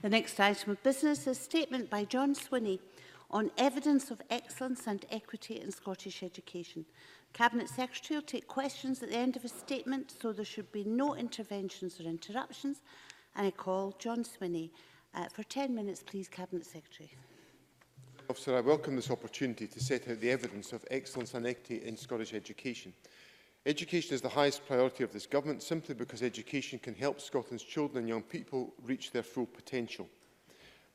The next item of business is a statement by John Swinney on evidence of excellence and equity in Scottish education. Cabinet Secretary will take questions at the end of his statement, so there should be no interventions or interruptions. And I call John Swinney. For 10 minutes, please, Cabinet Secretary. Officer, I welcome this opportunity to set out the evidence of excellence and equity in Scottish education. Education is the highest priority of this government simply because education can help Scotland's children and young people reach their full potential.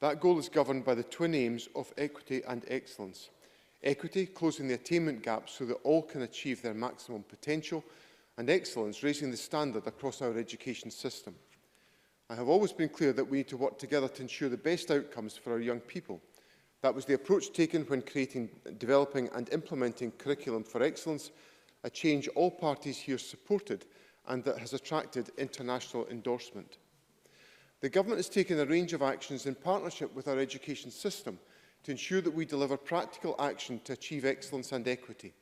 That goal is governed by the twin aims of equity and excellence. Equity, closing the attainment gap so that all can achieve their maximum potential, and excellence, raising the standard across our education system. I have always been clear that we need to work together to ensure the best outcomes for our young people. That was the approach taken when creating, developing and implementing curriculum for excellence, a change all parties here supported and that has attracted international endorsement. The Government has taken a range of actions in partnership with our education system to ensure that we deliver practical action to achieve excellence and equity.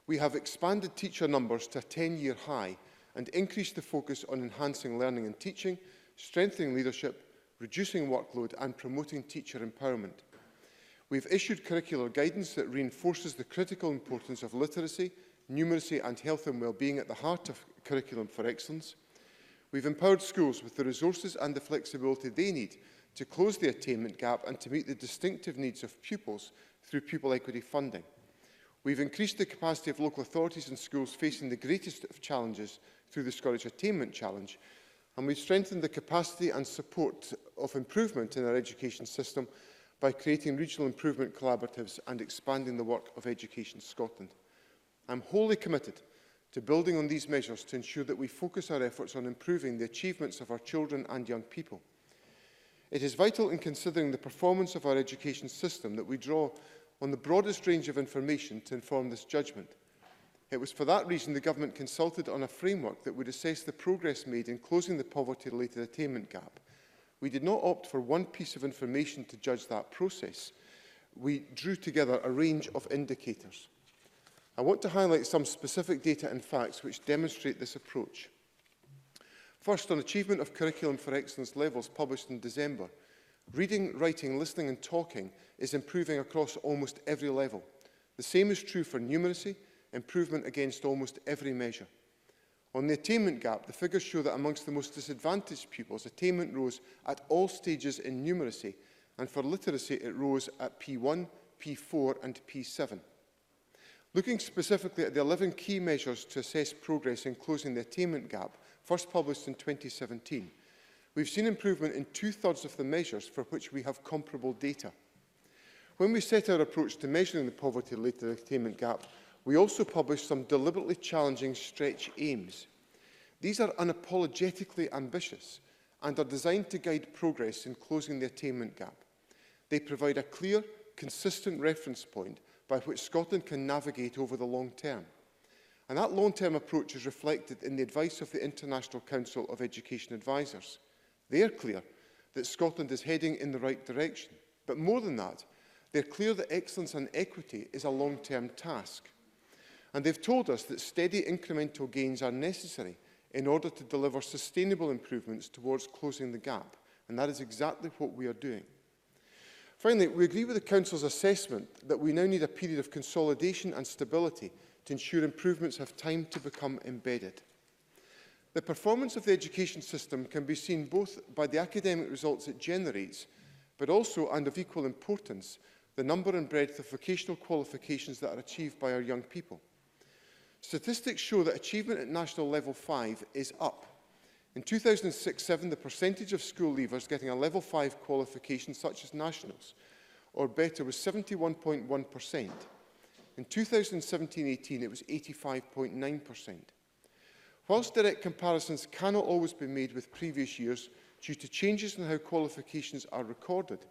We have expanded teacher numbers to a 10-year high and increased the focus on enhancing learning and teaching, strengthening leadership, reducing workload and promoting teacher empowerment. We have issued curricular guidance that reinforces the critical importance of literacy, numeracy and health and well-being at the heart of curriculum for excellence. We've empowered schools with the resources and the flexibility they need to close the attainment gap and to meet the distinctive needs of pupils through pupil equity funding. We've increased the capacity of local authorities and schools facing the greatest of challenges through the Scottish Attainment Challenge, and we've strengthened the capacity and support of improvement in our education system by creating regional improvement collaboratives and expanding the work of Education Scotland. I'm wholly committed to building on these measures to ensure that we focus our efforts on improving the achievements of our children and young people. It is vital in considering the performance of our education system that we draw on the broadest range of information to inform this judgment. It was for that reason the Government consulted on a framework that would assess the progress made in closing the poverty-related attainment gap. We did not opt for one piece of information to judge that process. We drew together a range of indicators. I want to highlight some specific data and facts which demonstrate this approach. First, on achievement of curriculum for excellence levels published in December, reading, writing, listening and talking is improving across almost every level. The same is true for numeracy, improvement against almost every measure. On the attainment gap, the figures show that amongst the most disadvantaged pupils, attainment rose at all stages in numeracy, and for literacy it rose at P1, P4 and P7. Looking specifically at the 11 key measures to assess progress in closing the attainment gap, first published in 2017, we've seen improvement in 2/3 of the measures for which we have comparable data. When we set our approach to measuring the poverty-related attainment gap, we also published some deliberately challenging stretch aims. These are unapologetically ambitious and are designed to guide progress in closing the attainment gap. They provide a clear, consistent reference point by which Scotland can navigate over the long term. And that long-term approach is reflected in the advice of the International Council of Education Advisors. They are clear that Scotland is heading in the right direction. But more than that, they're clear that excellence and equity is a long-term task. And they've told us that steady incremental gains are necessary in order to deliver sustainable improvements towards closing the gap. And that is exactly what we are doing. Finally, we agree with the Council's assessment that we now need a period of consolidation and stability to ensure improvements have time to become embedded. The performance of the education system can be seen both by the academic results it generates, but also, and of equal importance, the number and breadth of vocational qualifications that are achieved by our young people. Statistics show that achievement at national level 5 is up. In 2006-07, the percentage of school leavers getting a level 5 qualification such as nationals or better was 71.1%. In 2017-18, it was 85.9%. Whilst direct comparisons cannot always be made with previous years due to changes in how qualifications are recorded,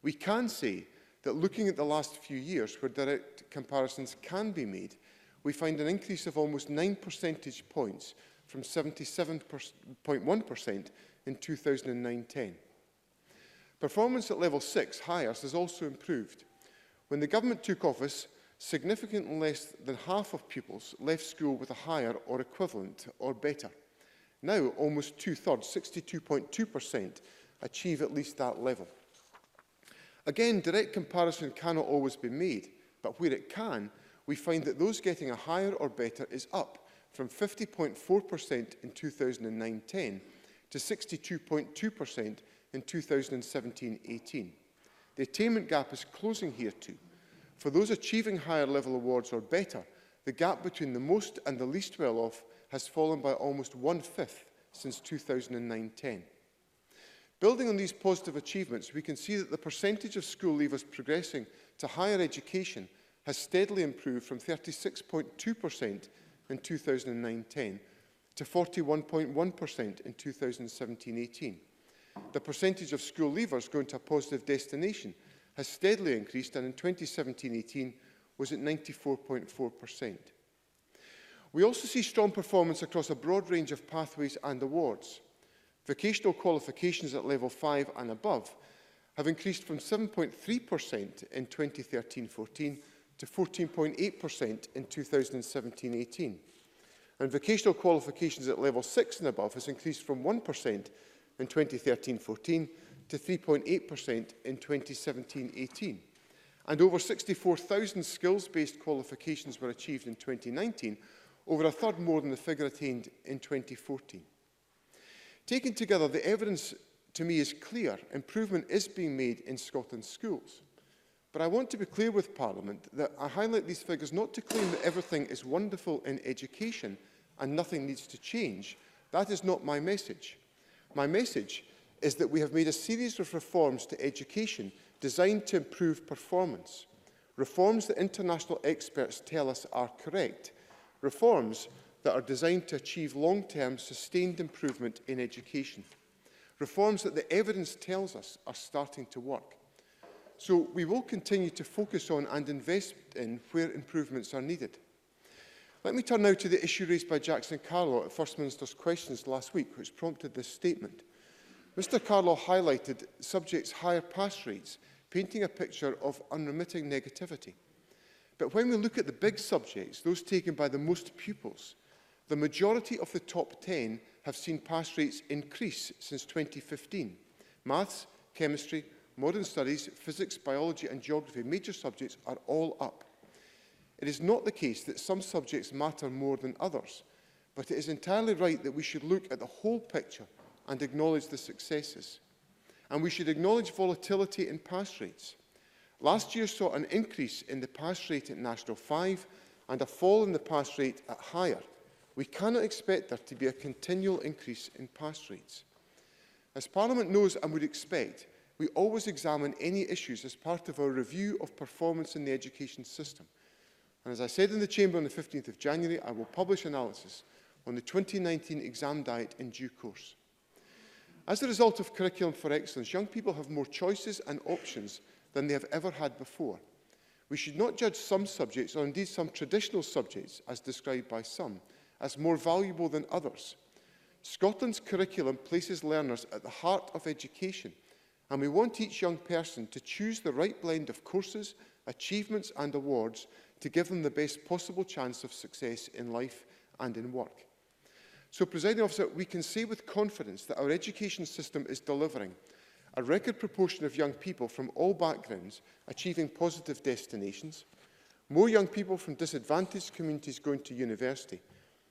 we can say that looking at the last few years where direct comparisons can be made, we find an increase of almost 9 percentage points from 77.1% in 2009-10. Performance at level 6, highest, has also improved. When the Government took office, significantly less than half of pupils left school with a higher or equivalent or better. Now, almost 2/3, 62.2%, achieve at least that level. Again, direct comparison cannot always be made, but where it can, we find that those getting a higher or better is up from 50.4% in 2009-10 to 62.2% in 2017-18. The attainment gap is closing here too. For those achieving higher level awards or better, the gap between the most and the least well off has fallen by almost 1/5 since 2009-10. Building on these positive achievements, we can see that the percentage of school leavers progressing to higher education has steadily improved from 36.2% in 2009-10 to 41.1% in 2017-18. The percentage of school leavers going to a positive destination has steadily increased and in 2017-18 was at 94.4%. We also see strong performance across a broad range of pathways and awards. Vocational qualifications at level 5 and above have increased from 7.3% in 2013-14 to 14.8% in 2017-18. And vocational qualifications at level 6 and above has increased from 1% in 2013-14 to 3.8% in 2017-18. And over 64,000 skills-based qualifications were achieved in 2019, over a third more than the figure attained in 2014. Taken together, the evidence to me is clear. Improvement is being made in Scotland's schools. But I want to be clear with Parliament that I highlight these figures not to claim that everything is wonderful in education and nothing needs to change. That is not my message. My message is that we have made a series of reforms to education designed to improve performance. Reforms that international experts tell us are correct. Reforms that are designed to achieve long-term sustained improvement in education. Reforms that the evidence tells us are starting to work. So we will continue to focus on and invest in where improvements are needed. Let me turn now to the issue raised by Jackson Carlaw at First Minister's questions last week, which prompted this statement. Mr Carlaw highlighted subjects' higher pass rates, painting a picture of unremitting negativity. But when we look at the big subjects, those taken by the most pupils, the majority of the top 10 have seen pass rates increase since 2015. Maths, chemistry, modern studies, physics, biology and geography, major subjects, are all up. It is not the case that some subjects matter more than others, but it is entirely right that we should look at the whole picture and acknowledge the successes. And we should acknowledge volatility in pass rates. Last year saw an increase in the pass rate at National 5 and a fall in the pass rate at Higher. We cannot expect there to be a continual increase in pass rates. As Parliament knows and would expect, we always examine any issues as part of our review of performance in the education system. And as I said in the Chamber on the 15th of January, I will publish analysis on the 2019 exam diet in due course. As a result of Curriculum for Excellence, young people have more choices and options than they have ever had before. We should not judge some subjects, or indeed some traditional subjects, as described by some, as more valuable than others. Scotland's curriculum places learners at the heart of education, and we want each young person to choose the right blend of courses, achievements and awards to give them the best possible chance of success in life and in work. So, Presiding Officer, we can say with confidence that our education system is delivering a record proportion of young people from all backgrounds achieving positive destinations, more young people from disadvantaged communities going to university,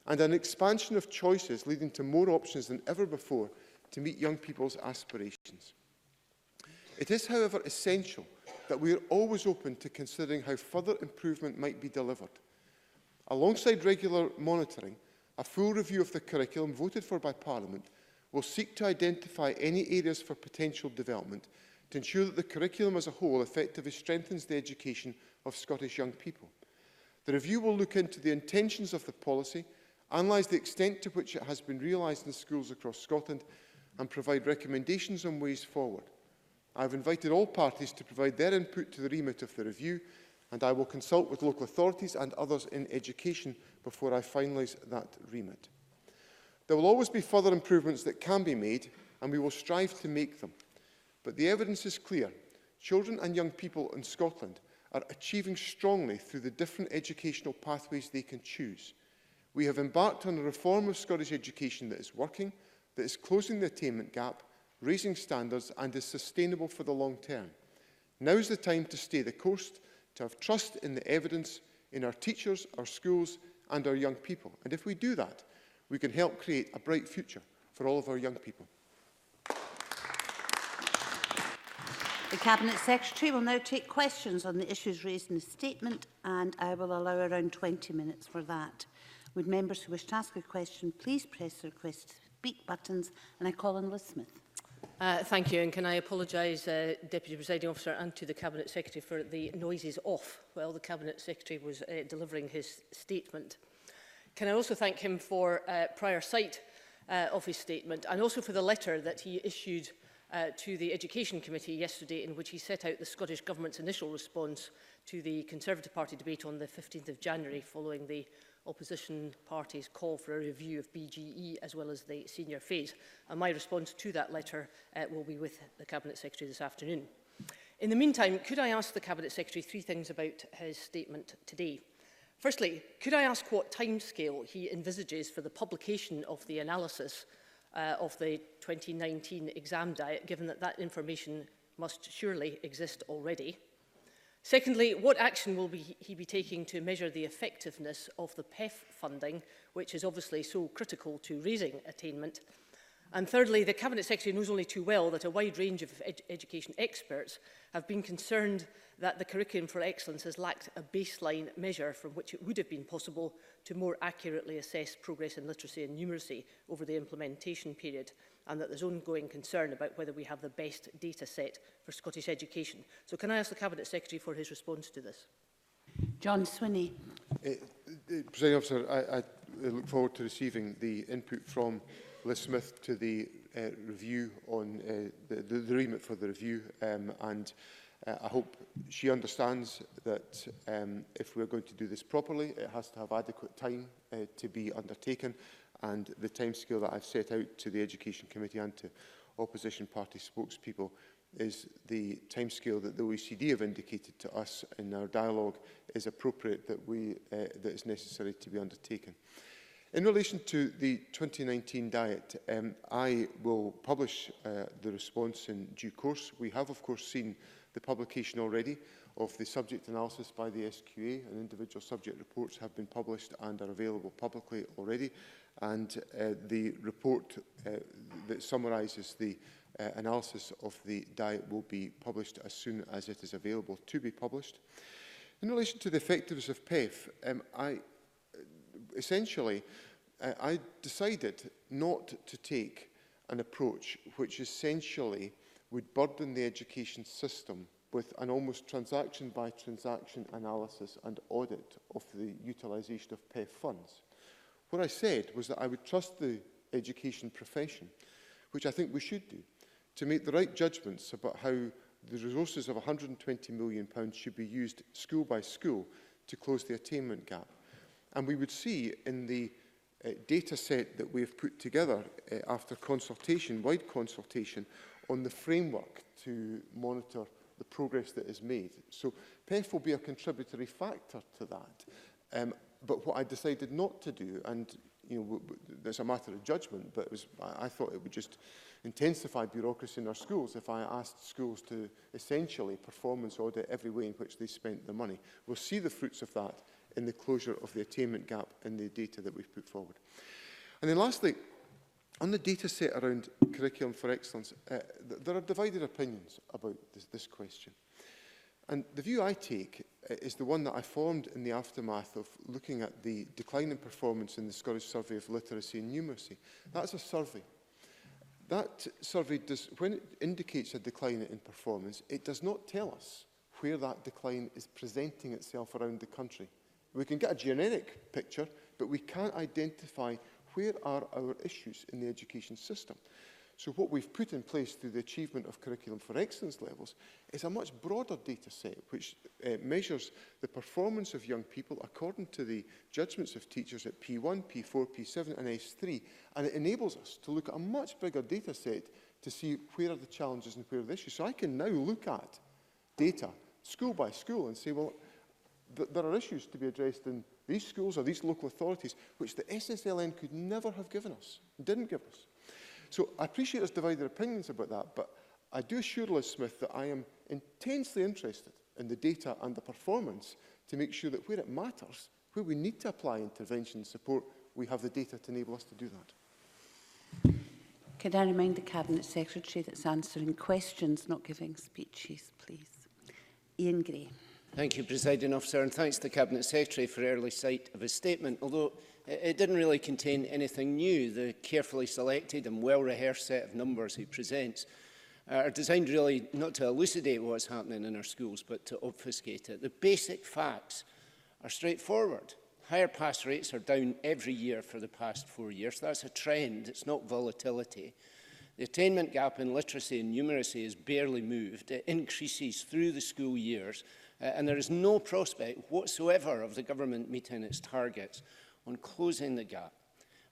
and an expansion of choices leading to more options than ever before to meet young people's aspirations. It is, however, essential that we are always open to considering how further improvement might be delivered. Alongside regular monitoring, a full review of the curriculum voted for by Parliament will seek to identify any areas for potential development to ensure that the curriculum as a whole effectively strengthens the education of Scottish young people. The review will look into the intentions of the policy, analyse the extent to which it has been realised in schools across Scotland, and provide recommendations on ways forward. I have invited all parties to provide their input to the remit of the review, and I will consult with local authorities and others in education before I finalise that remit. There will always be further improvements that can be made, and we will strive to make them. But the evidence is clear. Children and young people in Scotland are achieving strongly through the different educational pathways they can choose. We have embarked on a reform of Scottish education that is working, that is closing the attainment gap, raising standards and is sustainable for the long term. Now is the time to stay the course, to have trust in the evidence, in our teachers, our schools and our young people. And if we do that, we can help create a bright future for all of our young people. The Cabinet Secretary will now take questions on the issues raised in the statement, and I will allow around 20 minutes for that. Would members who wish to ask a question please press the request to speak buttons, and I call on Liz Smith. Thank you, and can I apologise, Deputy Presiding Officer, and to the Cabinet Secretary for the noises off while the Cabinet Secretary was delivering his statement. Can I also thank him for prior sight of his statement, and also for the letter that he issued to the Education Committee yesterday, in which he set out the Scottish Government's initial response to the Conservative Party debate on the 15th of January, following the opposition party's call for a review of BGE as well as the senior phase. And my response to that letter will be with the Cabinet Secretary this afternoon. In the meantime, could I ask the Cabinet Secretary three things about his statement today? Firstly, could I ask what timescale he envisages for the publication of the analysis of the 2019 exam diet, given that that information must surely exist already? Secondly, what action will he be taking to measure the effectiveness of the PEF funding, which is obviously so critical to raising attainment? And thirdly, the Cabinet Secretary knows only too well that a wide range of education experts have been concerned that the Curriculum for Excellence has lacked a baseline measure from which it would have been possible to more accurately assess progress in literacy and numeracy over the implementation period, and that there's ongoing concern about whether we have the best data set for Scottish education. So can I ask the Cabinet Secretary for his response to this? John Swinney. Presiding Officer, I look forward to receiving the input from Liz Smith to the review on the remit for the review, and I hope she understands that if we're going to do this properly, it has to have adequate time to be undertaken, and the timescale that I've set out to the Education Committee and to opposition party spokespeople is the timescale that the OECD have indicated to us in our dialogue is appropriate, that is necessary to be undertaken. In relation to the 2019 diet, I will publish the response in due course. We have, of course, seen the publication already of the subject analysis by the SQA, and individual subject reports have been published and are available publicly already. And the report that summarises the analysis of the diet will be published as soon as it is available to be published. In relation to the effectiveness of PEF, essentially, I decided not to take an approach which essentially would burden the education system with an almost transaction-by-transaction analysis and audit of the utilisation of PEF funds. What I said was that I would trust the education profession, which I think we should do, to make the right judgments about how the resources of £120 million should be used school by school to close the attainment gap. And we would see in the data set that we have put together after consultation, wide consultation, on the framework to monitor the progress that is made. So PEF will be a contributory factor to that. But what I decided not to do, and there's a matter of judgment, but I thought it would just intensify bureaucracy in our schools if I asked schools to essentially performance audit every way in which they spent their money. We'll see the fruits of that in the closure of the attainment gap in the data that we've put forward. And then lastly, on the data set around Curriculum for Excellence, there are divided opinions about this question. And the view I take is the one that I formed in the aftermath of looking at the decline in performance in the Scottish Survey of Literacy and Numeracy. That's a survey. That survey, when it indicates a decline in performance, it does not tell us where that decline is presenting itself around the country. We can get a generic picture, but we can't identify where are our issues in the education system. So what we've put in place through the achievement of Curriculum for Excellence levels is a much broader data set which measures the performance of young people according to the judgments of teachers at P1, P4, P7 and S3, and it enables us to look at a much bigger data set to see where are the challenges and where are the issues. So I can now look at data school by school and say, well, there are issues to be addressed in these schools or these local authorities which the SSLN could never have given us, didn't give us. So I appreciate there's divided opinions about that, but I do assure Liz Smith that I am intensely interested in the data and the performance to make sure that where it matters, where we need to apply intervention and support, we have the data to enable us to do that. Can I remind the Cabinet Secretary that's answering questions, not giving speeches, please? Ian Gray. Thank you, Presiding Officer, and thanks to the Cabinet Secretary for early sight of his statement. Although it didn't really contain anything new, the carefully selected and well-rehearsed set of numbers he presents are designed really not to elucidate what's happening in our schools, but to obfuscate it. The basic facts are straightforward. Higher pass rates are down every year for the past 4 years. That's a trend, it's not volatility. The attainment gap in literacy and numeracy is barely moved. It increases through the school years, and there is no prospect whatsoever of the government meeting its targets on closing the gap.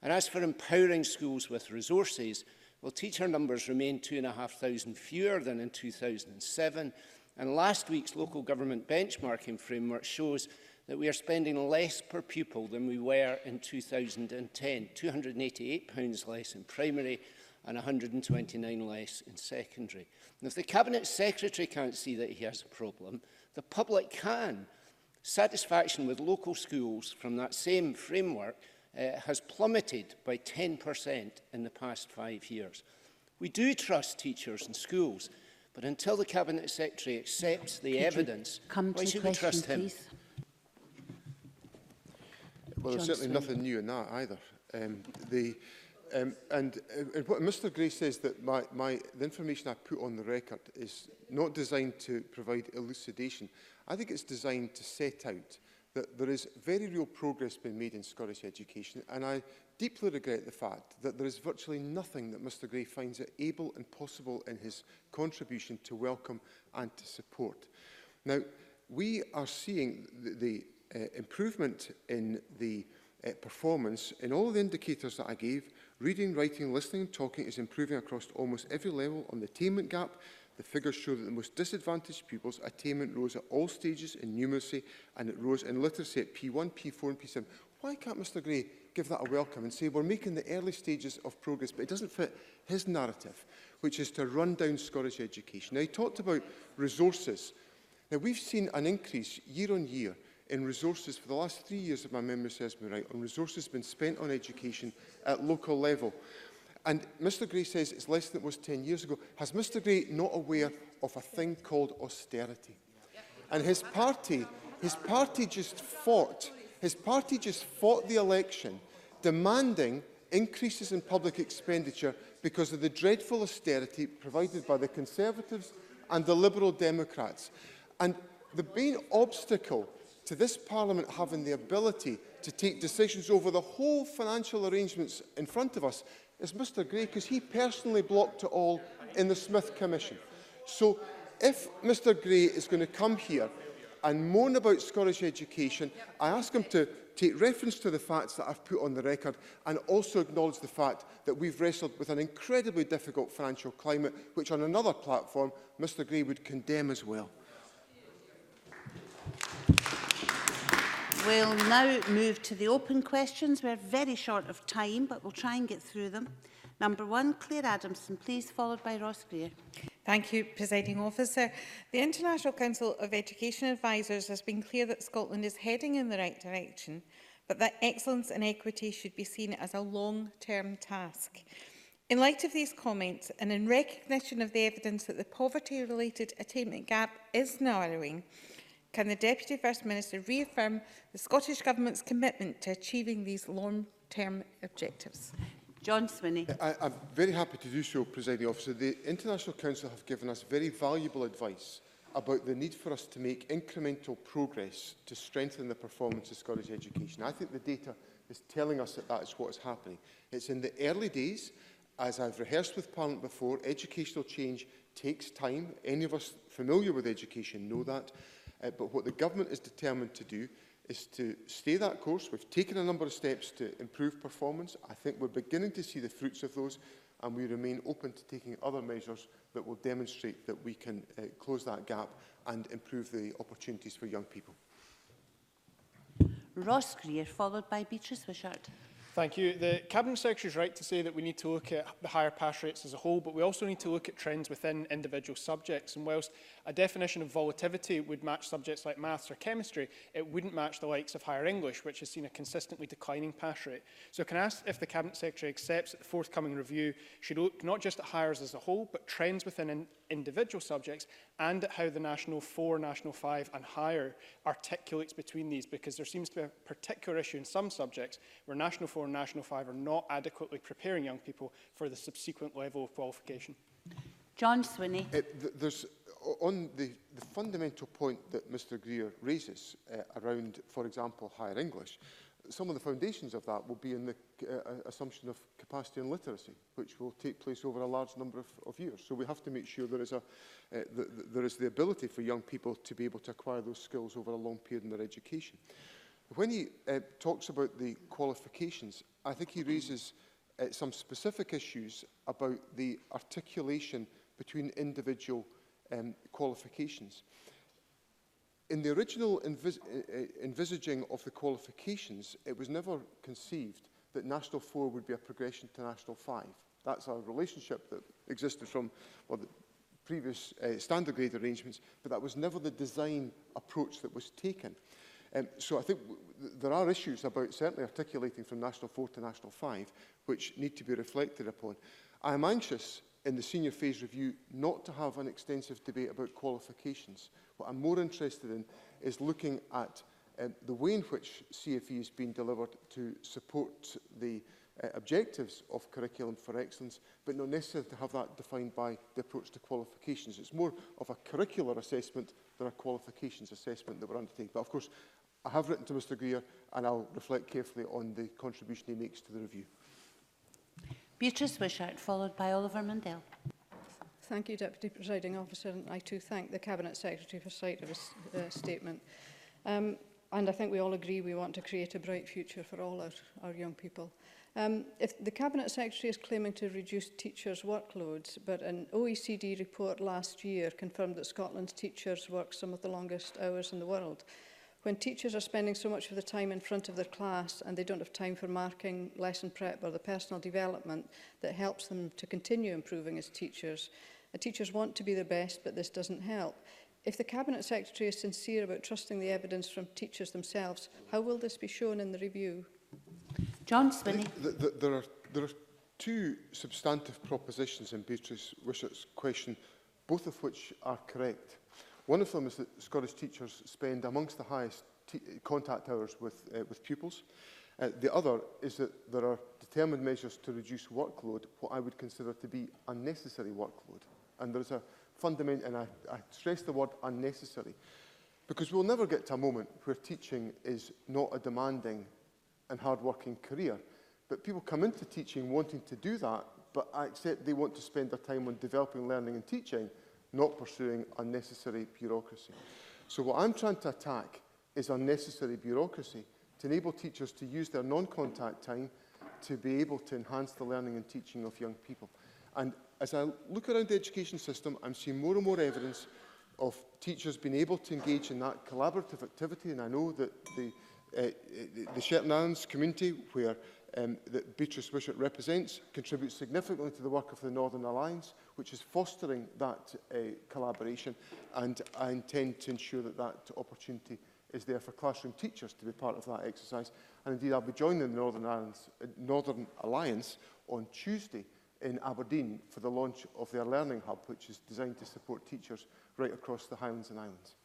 And as for empowering schools with resources, well, teacher numbers remain 2,500 fewer than in 2007, and last week's local government benchmarking framework shows that we are spending less per pupil than we were in 2010, £288 less in primary and £129 less in secondary. And if the Cabinet Secretary can't see that he has a problem, the public can. Satisfaction with local schools from that same framework has plummeted by 10% in the past 5 years. We do trust teachers and schools, but until the Cabinet Secretary accepts the evidence, why should we trust him? Please? Well, there's certainly nothing new in that either. What Mr Gray says that the information I put on the record is not designed to provide elucidation. I think it's designed to set out that there is very real progress being made in Scottish education, and I deeply regret the fact that there is virtually nothing that Mr Gray finds it able and possible in his contribution to welcome and to support. Now, we are seeing the improvement in the performance in all the indicators that I gave. Reading, writing, listening and talking is improving across almost every level. On the attainment gap, the figures show that the most disadvantaged pupils' attainment rose at all stages in numeracy, and it rose in literacy at P1, P4 and P7. Why can't Mr Gray give that a welcome and say we're making the early stages of progress, but it doesn't fit his narrative, which is to run down Scottish education. Now, he talked about resources. Now, we've seen an increase year on year in resources for the last 3 years, if my memory serves me right, on resources being spent on education at local level. And Mr Gray says it's less than it was 10 years ago. Has Mr Gray not aware of a thing called austerity? And his party just fought the election demanding increases in public expenditure because of the dreadful austerity provided by the Conservatives and the Liberal Democrats. And the main obstacle to this Parliament having the ability to take decisions over the whole financial arrangements in front of us is Mr Gray, because he personally blocked it all in the Smith Commission. So if Mr Gray is going to come here and moan about Scottish education, I ask him to take reference to the facts that I've put on the record and also acknowledge the fact that we've wrestled with an incredibly difficult financial climate, which on another platform Mr Gray would condemn as well. We'll now move to the open questions. We're very short of time, but we'll try and get through them. Number 1, Claire Adamson, please, followed by Ross Greer. Thank you, Presiding Officer. The International Council of Education Advisers has been clear that Scotland is heading in the right direction, but that excellence and equity should be seen as a long-term task. In light of these comments, and in recognition of the evidence that the poverty-related attainment gap is narrowing, can the Deputy First Minister reaffirm the Scottish Government's commitment to achieving these long-term objectives? John Swinney. I'm very happy to do so, Presiding Officer. The International Council have given us very valuable advice about the need for us to make incremental progress to strengthen the performance of Scottish education. I think the data is telling us that that is what is happening. It's in the early days. As I've rehearsed with Parliament before, educational change takes time. Any of us familiar with education know that. But what the Government is determined to do is to stay that course. We've taken a number of steps to improve performance. I think we're beginning to see the fruits of those, and we remain open to taking other measures that will demonstrate that we can close that gap and improve the opportunities for young people. Ross Greer, followed by Beatrice Wishart. Thank you. The Cabinet Secretary is right to say that we need to look at the higher pass rates as a whole, but we also need to look at trends within individual subjects. And whilst a definition of volatility would match subjects like maths or chemistry, it wouldn't match the likes of higher English, which has seen a consistently declining pass rate. So can I ask if the Cabinet Secretary accepts that the forthcoming review should look not just at hires as a whole, but trends within individual subjects, and at how the National 4, National 5 and higher articulates between these, because there seems to be a particular issue in some subjects where National 4 and National 5 are not adequately preparing young people for the subsequent level of qualification. John Swinney. There's, on the fundamental point that Mr Greer raises around, for example, higher English, some of the foundations of that will be in the assumption of capacity and literacy, which will take place over a large number of years. So we have to make sure there is the ability for young people to be able to acquire those skills over a long period in their education. When he talks about the qualifications, I think he raises some specific issues about the articulation between individual qualifications. In the original envisaging of the qualifications, it was never conceived that National 4 would be a progression to National 5. That's a relationship that existed from the previous standard grade arrangements, but that was never the design approach that was taken. So I think there are issues about certainly articulating from National 4 to National 5, which need to be reflected upon. I am anxious in the senior phase review not to have an extensive debate about qualifications. What I'm more interested in is looking at the way in which CFE is being delivered to support the objectives of Curriculum for Excellence, but not necessarily to have that defined by the approach to qualifications. It's more of a curricular assessment than a qualifications assessment that we're undertaking. But of course, I have written to Mr Greer and I'll reflect carefully on the contribution he makes to the review. Beatrice Wishart, followed by Oliver Mundell. Thank you, Deputy Presiding Officer, and I too thank the Cabinet Secretary for sight of his statement. And I think we all agree we want to create a bright future for all our young people. If the Cabinet Secretary is claiming to reduce teachers' workloads, but an OECD report last year confirmed that Scotland's teachers work some of the longest hours in the world. When teachers are spending so much of the time in front of their class and they don't have time for marking, lesson prep or the personal development that helps them to continue improving as teachers, teachers want to be their best, but this doesn't help. If the Cabinet Secretary is sincere about trusting the evidence from teachers themselves, how will this be shown in the review? John Swinney. There are two substantive propositions in Beatrice Wishart's question, both of which are correct. One of them is that Scottish teachers spend amongst the highest contact hours with pupils. The other is that there are determined measures to reduce workload, what I would consider to be unnecessary workload. And there is a fundamental, and I stress the word unnecessary, because we'll never get to a moment where teaching is not a demanding and hard-working career. But people come into teaching wanting to do that, but I accept they want to spend their time on developing learning and teaching, not pursuing unnecessary bureaucracy. So what I'm trying to attack is unnecessary bureaucracy to enable teachers to use their non-contact time to be able to enhance the learning and teaching of young people. And as I look around the education system, I'm seeing more and more evidence of teachers being able to engage in that collaborative activity, and I know that the Shetland Islands community, where that Beatrice Wishart represents, contributes significantly to the work of the Northern Alliance, which is fostering that collaboration, and I intend to ensure that that opportunity is there for classroom teachers to be part of that exercise. And indeed, I'll be joining the Northern Alliance on Tuesday in Aberdeen for the launch of their Learning Hub, which is designed to support teachers right across the Highlands and Islands.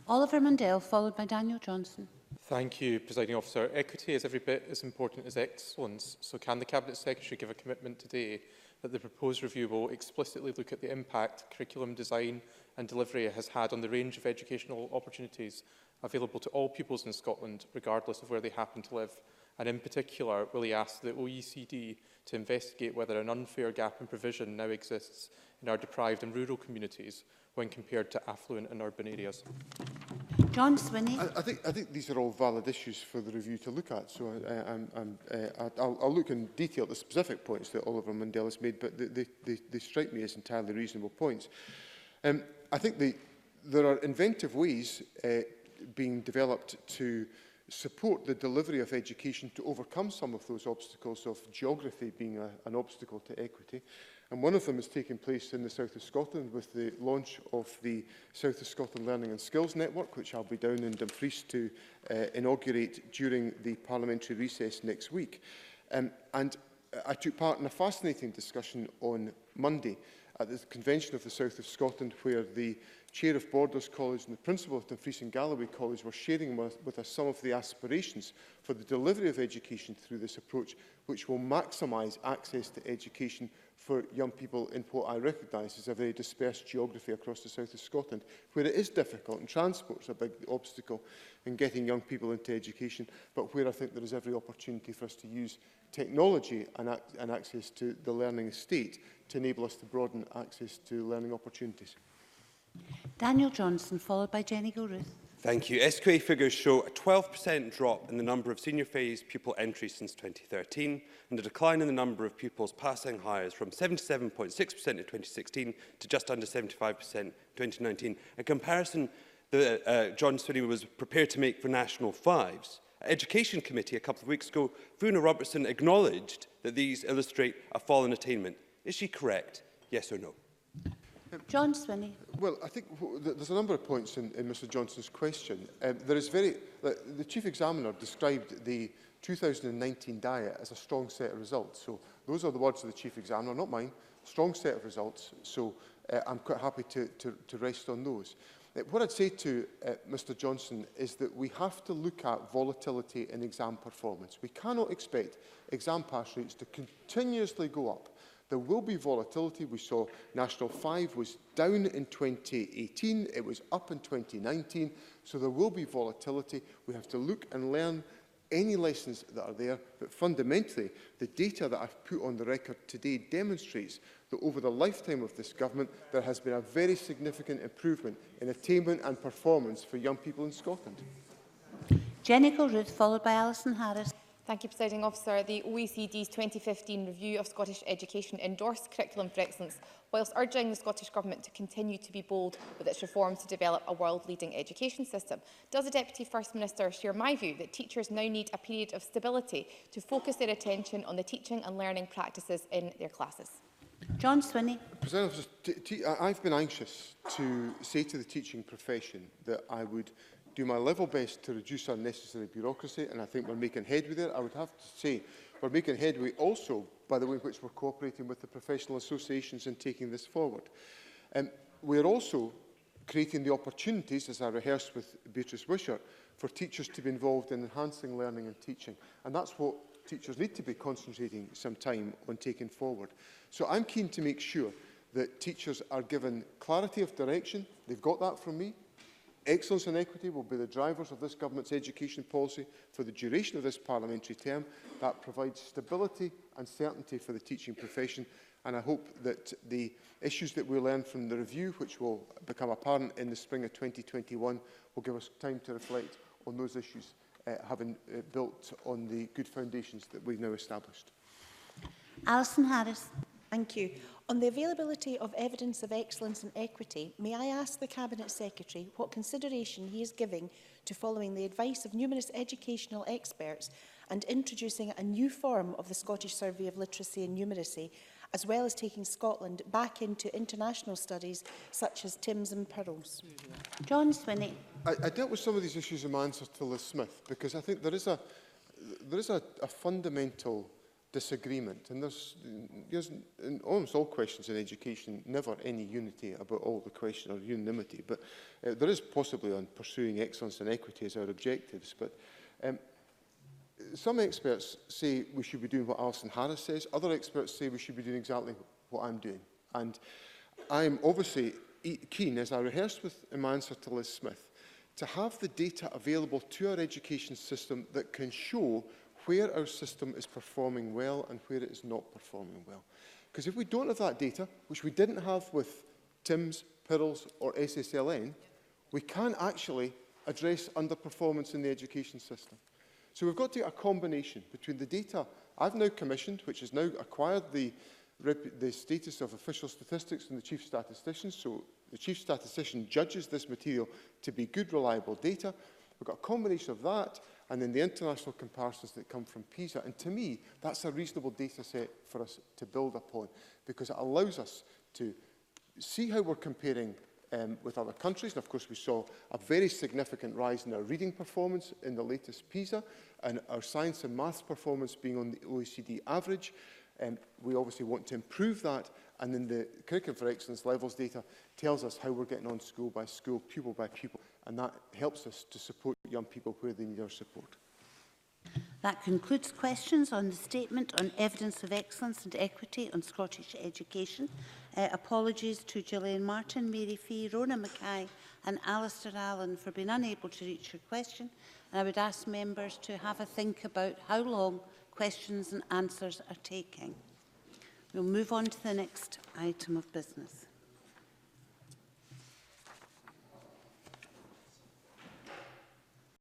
Oliver Mundell, followed by Daniel Johnson. Thank you, Presiding Officer. Equity is every bit as important as excellence. So can the Cabinet Secretary give a commitment today that the proposed review will explicitly look at the impact curriculum design and delivery has had on the range of educational opportunities available to all pupils in Scotland, regardless of where they happen to live? And in particular, will he ask the OECD to investigate whether an unfair gap in provision now exists in our deprived and rural communities when compared to affluent and urban areas? John Swinney. I think these are all valid issues for the review to look at. So I'll look in detail at the specific points that Oliver Mundell has made, but they strike me as entirely reasonable points. I think there are inventive ways being developed to support the delivery of education to overcome some of those obstacles, of geography being an obstacle to equity. And one of them is taking place in the south of Scotland with the launch of the South of Scotland Learning and Skills Network, which I'll be down in Dumfries to inaugurate during the parliamentary recess next week. And I took part in a fascinating discussion on Monday at the convention of the South of Scotland, where the Chair of Borders College and the Principal of Dumfries and Galloway College were sharing with us some of the aspirations for the delivery of education through this approach, which will maximise access to education for young people in what I recognise as a very dispersed geography across the south of Scotland, where it is difficult and transport is a big obstacle in getting young people into education, but where I think there is every opportunity for us to use technology and access to the learning estate to enable us to broaden access to learning opportunities. Daniel Johnson, followed by Jenny Gilruth. Thank you. SQA figures show a 12% drop in the number of senior phase pupil entries since 2013 and a decline in the number of pupils passing Highers from 77.6% in 2016 to just under 75% in 2019. A comparison that John Swinney was prepared to make for National Fives. At Education Committee a couple of weeks ago, Fiona Robertson acknowledged that these illustrate a fall in attainment. Is she correct? Yes or no? John Swinney. Well, I think there's a number of points in Mr Johnson's question. There is the Chief Examiner described the 2019 diet as a strong set of results. So those are the words of the Chief Examiner, not mine. Strong set of results. So I'm quite happy to rest on those. What I'd say to Mr Johnson is that we have to look at volatility in exam performance. We cannot expect exam pass rates to continuously go up. There will be volatility. We saw National 5 was down in 2018. It was up in 2019. So there will be volatility. We have to look and learn any lessons that are there. But fundamentally, the data that I've put on the record today demonstrates that over the lifetime of this government, there has been a very significant improvement in attainment and performance for young people in Scotland. Jenny Gilruth, followed by Alison Harris. Thank you, Presiding Officer. The OECD's 2015 review of Scottish education endorsed Curriculum for Excellence, whilst urging the Scottish Government to continue to be bold with its reforms to develop a world-leading education system. Does the Deputy First Minister share my view that teachers now need a period of stability to focus their attention on the teaching and learning practices in their classes? John Swinney. President Officer, I've been anxious to say to the teaching profession that I would do my level best to reduce unnecessary bureaucracy, and I think we're making headway there. I would have to say we're making headway also by the way in which we're cooperating with the professional associations in taking this forward. We're also creating the opportunities, as I rehearsed with Beatrice Wishart, for teachers to be involved in enhancing learning and teaching. And that's what teachers need to be concentrating some time on taking forward. So I'm keen to make sure that teachers are given clarity of direction. They've got that from me. Excellence and equity will be the drivers of this government's education policy for the duration of this parliamentary term. That provides stability and certainty for the teaching profession, and I hope that the issues that we learn from the review, which will become apparent in the spring of 2021, will give us time to reflect on those issues, having built on the good foundations that we've now established. Alison Harris. Thank you. On the availability of evidence of excellence and equity, may I ask the Cabinet Secretary what consideration he is giving to following the advice of numerous educational experts and introducing a new form of the Scottish Survey of Literacy and Numeracy, as well as taking Scotland back into international studies such as Timms and Pearls? John Swinney. I dealt with some of these issues in my answer to Liz Smith, because I think there is a fundamental disagreement, and there's in almost all questions in education never any unity about all the question or unanimity, but there is possibly on pursuing excellence and equity as our objectives. But some experts say we should be doing what Alison Harris says, other experts say we should be doing exactly what I'm doing, and I'm obviously keen, as I rehearsed in my answer to Liz Smith, to have the data available to our education system that can show where our system is performing well and where it is not performing well. Because if we don't have that data, which we didn't have with Timms, Pearls or SSLN, we can't actually address underperformance in the education system. So we've got to get a combination between the data I've now commissioned, which has now acquired the status of official statistics from the Chief Statistician. So the Chief Statistician judges this material to be good, reliable data. We've got a combination of that and then the international comparisons that come from PISA. And to me, that's a reasonable data set for us to build upon, because it allows us to see how we're comparing with other countries. And of course, we saw a very significant rise in our reading performance in the latest PISA, and our science and maths performance being on the OECD average. We obviously want to improve that, and then the Curriculum for Excellence levels data tells us how we're getting on school by school, pupil by pupil, and that helps us to support young people where they need our support. That concludes questions on the statement on evidence of excellence and equity on Scottish education. Apologies to Gillian Martin, Mary Fee, Rona Mackay and Alistair Allen for being unable to reach your question. And I would ask members to have a think about how long questions and answers are taking. We'll move on to the next item of business.